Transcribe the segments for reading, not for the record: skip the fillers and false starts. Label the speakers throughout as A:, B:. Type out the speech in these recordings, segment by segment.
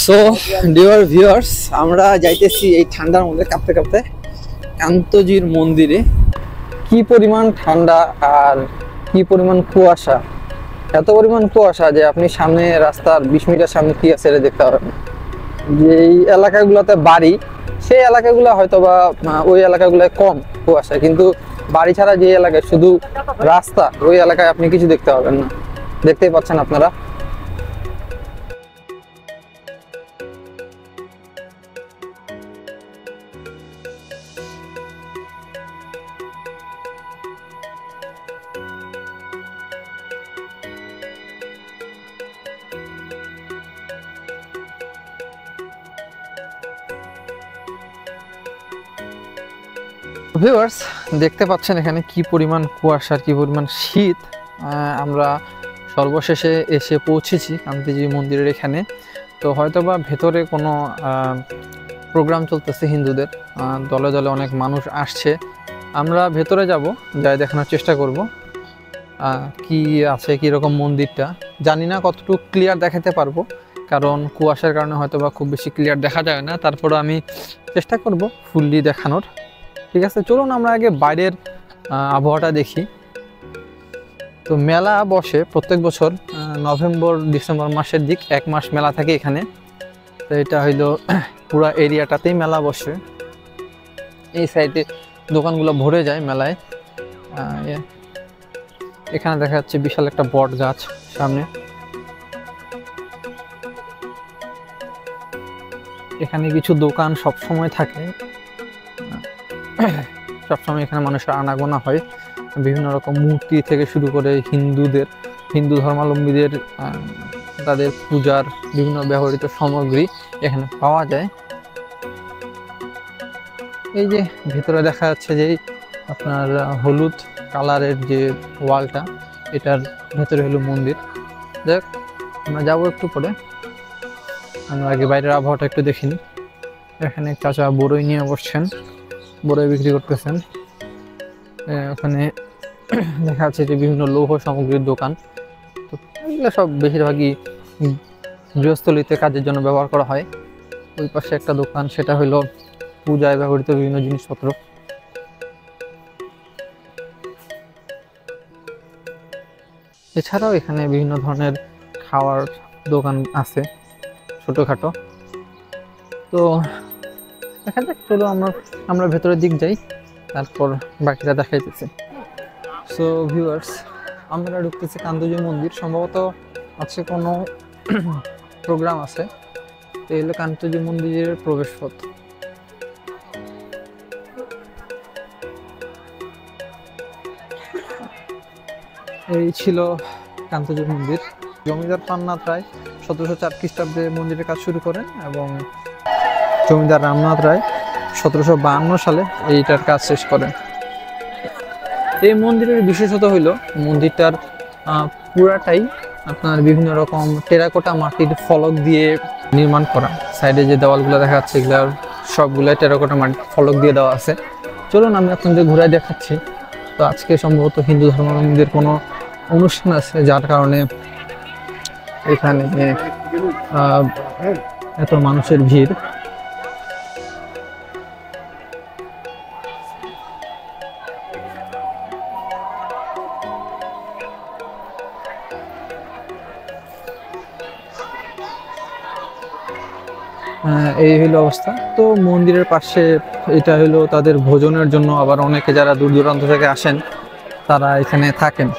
A: So dear viewers, আমরা যাইতেছি এই ঠান্ডার মধ্যে কাঁপতে কাঁপতে কান্তজির মন্দিরে। কি পরিমাণ ঠান্ডা আর কি পরিমাণ কুয়াশা! এত পরিমাণ কুয়াশা যে আপনি সামনে রাস্তার 20 মিটার সামনে কি আছে এটা দেখতে পাবেন। যে এই এলাকাগুলোতে বাড়ি, সেই এলাকাগুলো হয়তো বা ওই এলাকাগুলোয় কম কুয়াশা, কিন্তু বাড়ি ছাড়া যে এলাকায় শুধু রাস্তা, ওই এলাকায় আপনি কিছু দেখতে পাবেন না। দেখতেই পাচ্ছেন আপনারা। ভিউয়ার্স, দেখতে পাচ্ছেন এখানে কি পরিমাণ কুয়াশা, কি পরিমাণ শীত। আমরা সর্বশেষে এসে পৌঁছেছি কান্তজি মন্দিরের এখানে। তো হয়তোবা ভেতরে কোনো প্রোগ্রাম চলতেছে হিন্দুদের, দলে দলে অনেক মানুষ আসছে। আমরা ভেতরে যাব, যাই দেখানোর চেষ্টা করব কি আছে, কীরকম মন্দিরটা। জানি না কতটুকু ক্লিয়ার দেখাতে পারবো, কারণ কুয়াশার কারণে হয়তোবা খুব বেশি ক্লিয়ার দেখা যায় না। তারপরে আমি চেষ্টা করব ফুললি দেখানোর। ঠিক আছে, চলুন আমরা আগে বাইরের আবহাওয়াটা দেখি। তো মেলা বসে প্রত্যেক বছর নভেম্বর ডিসেম্বর মাসের দিক, 1 মাস মেলা থাকে এখানে। তো এটা হইলো পুরো এরিয়াটাতেই মেলা বসে। এই সাইডে দোকানগুলো ভরে যায় মেলায়। এখানে দেখা যাচ্ছে বিশাল একটা বট গাছ সামনে। এখানে কিছু দোকান সব সময় থাকে, সবসময় এখানে মানুষের আনাগোনা হয়। বিভিন্ন রকম মূর্তি থেকে শুরু করে হিন্দু ধর্মাবলম্বীদের তাদের পূজার বিভিন্ন ব্যবহৃত সামগ্রী এখানে পাওয়া যায়। এই যে ভেতরে দেখা যাচ্ছে যে আপনার হলুদ কালারের যে ওয়ালটা, এটার ভেতরে হলো মন্দির। দেখ, আমরা যাবো একটু পরে। আমরা আগে বাইরের আবহাওয়াটা একটু দেখিনি। এখানে চাচা বড়ই নিয়ে বসছেন, বড়ই বিক্রি করতেছেন। ওখানে দেখা যাচ্ছে যে বিভিন্ন লৌহ সামগ্রীর দোকান। তো এগুলো সব বেশিরভাগই গৃহস্থলীতে কাজের জন্য ব্যবহার করা হয়। ওই পাশে একটা দোকান, সেটা হলো পূজায় ব্যবহৃত বিভিন্ন জিনিসপত্র। এছাড়াও এখানে বিভিন্ন ধরনের খাওয়ার দোকান আছে ছোটোখাটো। তো দেখা যাক, চলো আমরা ভেতরের দিক যাই, তারপর বাকিটা দেখাইতেছি। সো ভিউয়ার্স, আমরা ঢুকতেছি কান্তজি মন্দির। সম্ভবত আছে কোনো প্রোগ্রাম আছে। তো এই হলো কান্তজি মন্দিরের প্রবেশ পথ। এই ছিল কান্তজি মন্দির। জমিদার পান্নাথ রায় 1704 খ্রিস্টাব্দে মন্দিরের কাজ শুরু করেন এবং জমিদার রামনাথ রায় 1752 সালে এইটার কাজ শেষ করেন। এই মন্দিরের বিশেষত হইল মন্দিরটার পুরাটাই আপনার বিভিন্ন রকম টেরাকোটা মাটির ফলক দিয়ে নির্মাণ করা। সাইডে যে দেওয়ালগুলো দেখা যাচ্ছে, এগুলো সবগুলো টেরাকোটা মাটির ফলক দিয়ে দেওয়া আছে। চলুন আমি আপনাদের ঘুরাই দেখাচ্ছি। তো আজকে সম্ভবত হিন্দু ধর্মাবলম্বীদের কোনো অনুষ্ঠান আছে, যার কারণে এখানে এত মানুষের ভিড়। এই হইলো অবস্থা। তো মন্দিরের পাশে এটা হলো তাদের ভোজনের জন্য, আবার অনেকে যারা দূর দূরান্ত থেকে আসেন তারা এখানে থাকেন।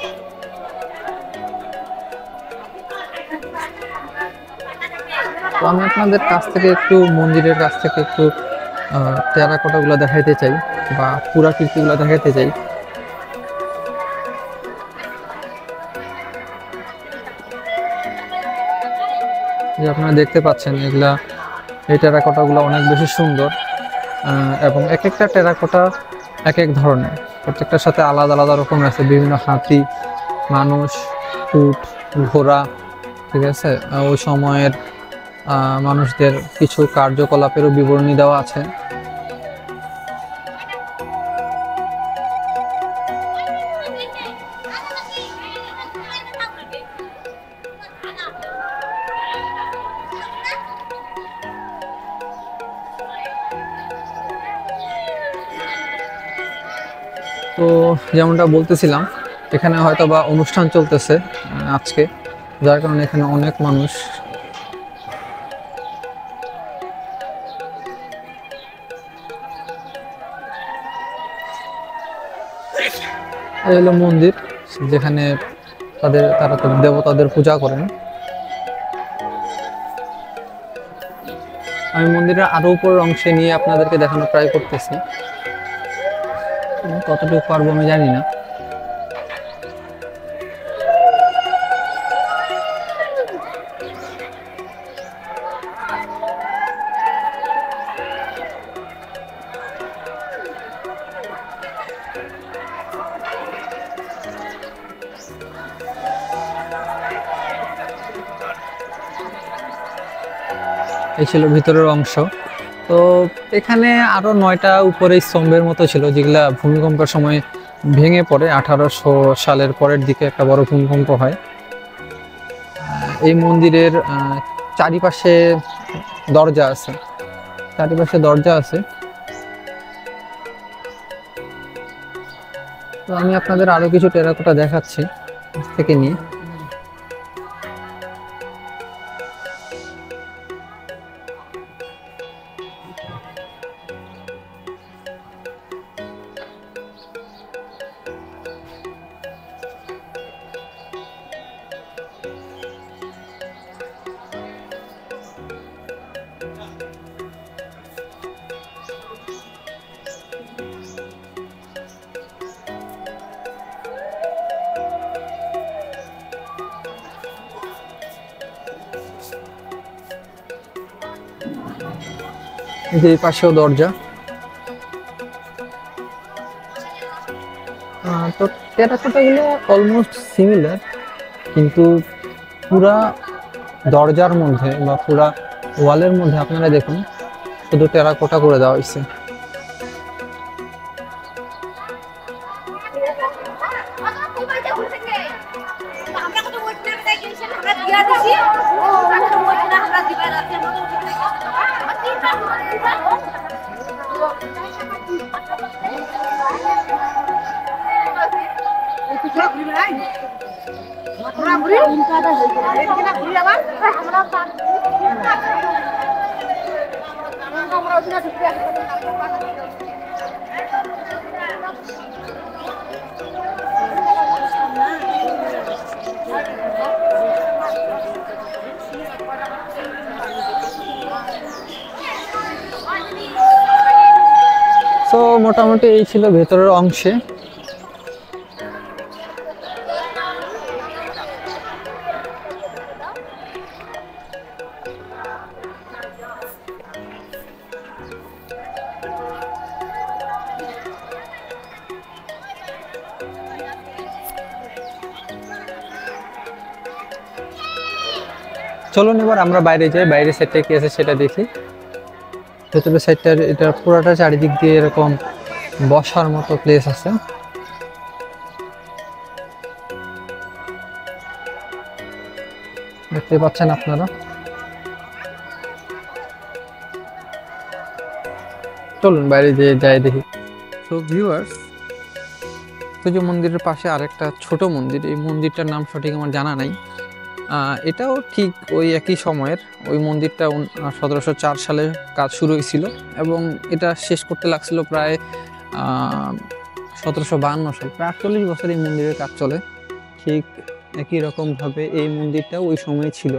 A: তো আমি আপনাদের কাছ থেকে একটু মন্দিরের কাছ থেকে একটু টেরাকোটাগুলো দেখাইতে চাই বা পুরাকীর্তিগুলো দেখাইতে চাই। যে আপনারা দেখতে পাচ্ছেন, এই টেরাকোটাগুলো অনেক বেশি সুন্দর এবং এক একটা টেরাকোটা এক এক ধরনের, প্রত্যেকটার সাথে আলাদা আলাদা রকম আছে। বিভিন্ন হাতি, মানুষ, উট, ঘোড়া, ঠিক আছে, ওই সময়ের মানুষদের কিছু কার্যকলাপেরও বিবরণী দেওয়া আছে। তো যেমনটা বলতেছিলাম, এখানে হয়তো বা অনুষ্ঠান চলতেছে আজকে, যার কারণে এখানে অনেক মানুষ। এই হলো মন্দির, যেখানে তারা তাদের দেবতাদের পূজা করেন। আমি মন্দিরের আরো উপরের অংশে নিয়ে আপনাদেরকে দেখানোর ট্রাই করতেছি, কতটুকু পারবো আমি জানি না। এই ছিল ভিতরের অংশ। তো এখানে আরো 9টা উপরে স্তম্ভের মতো ছিল, যেগুলা ভূমিকম্পের সময় ভেঙে পড়ে। 1800 সালের পরের দিকে একটা বড় ভূমিকম্প হয়। এই মন্দিরের চারিপাশে দরজা আছে, চারিপাশে দরজা আছে। তো আমি আপনাদের আরো কিছু টেরাকোটা দেখাচ্ছি থেকে নিয়ে। যে এই পাশেও দরজা। তো টেরাকোটা গুলো অলমোস্ট সিমিলার, কিন্তু পুরা দরজার মধ্যে বা পুরা ওয়ালের মধ্যে আপনারা দেখুন শুধু টেরাকোটা করে দেওয়া হয়েছে। তো মোটামুটি এই ছিল ভেতরের অংশে। চলুন এবার আমরা বাইরে যাই, বাইরের সাইডটা কি আছে সেটা দেখি। ভেতরের সাইডটা, এটা পুরোটা চারিদিক দিয়ে এরকম বসার মতো প্লেস আছে। দেখতে পাচ্ছেন আপনারা। চলুন বাইরে যেয়ে যাই দেখি। তো ভিউয়ার্স, সূর্য মন্দিরের পাশে আরেকটা ছোট মন্দির, এই মন্দিরটার নাম সঠিক আমার জানা নাই। এটাও ঠিক ওই একই সময়ের। ওই মন্দিরটা 1704 সালে কাজ শুরু হয়েছিল এবং এটা শেষ করতে লাগছিল প্রায় 1752 সাল। প্রায় 48 বছর এই মন্দিরের কাজ চলে। ঠিক একই রকমভাবে এই মন্দিরটাও ওই সময় ছিল।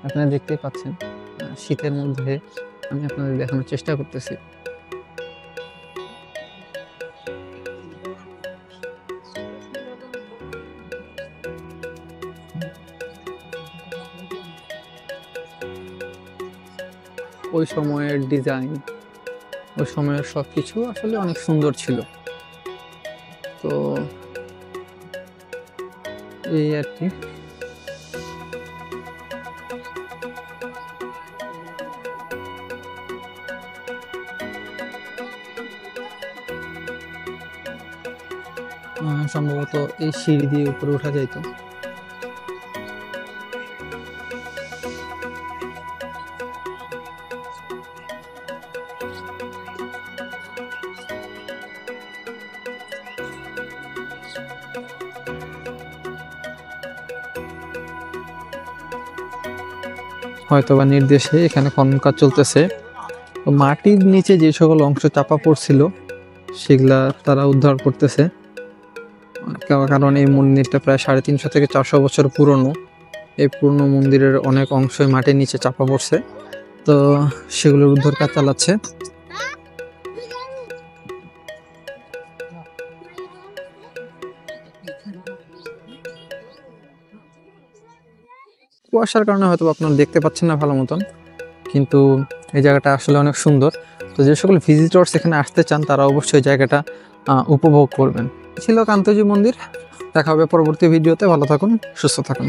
A: আপনারা দেখতেই পাচ্ছেন, শীতের মধ্যে আমি আপনাদের দেখানোর চেষ্টা করতেছি। ওই সময়ের ডিজাইন, ওই সময়ের সবকিছু আসলে অনেক সুন্দর ছিল। তো এই আর কি। সম্ভবত এই সিঁড়ি দিয়ে উপরে ওঠা যাইতো। হয়তোবা নির্দেশে এখানে খনন কাজ চলতেছে। তো মাটির নিচে যে সকল অংশ চাপা পড়ছিল সেগুলা তারা উদ্ধার করতেছে, কারণ এই মন্দিরটা প্রায় 350 থেকে 400 বছর পুরনো। এই পুরনো মন্দিরের অনেক অংশই মাটির নিচে চাপা পড়ছে, তো সেগুলোর উদ্ধার কাজ চালাচ্ছে। কুয়াশার কারণে হয়তো আপনারা দেখতে পাচ্ছেন না ভালো মতন, কিন্তু এই জায়গাটা আসলে অনেক সুন্দর। তো যে সকল ভিজিটর্স এখানে আসতে চান তারা অবশ্যই জায়গাটা উপভোগ করবেন। ছিল কান্তজি মন্দির। দেখা হবে পরবর্তী ভিডিওতে। ভালো থাকুন, সুস্থ থাকুন।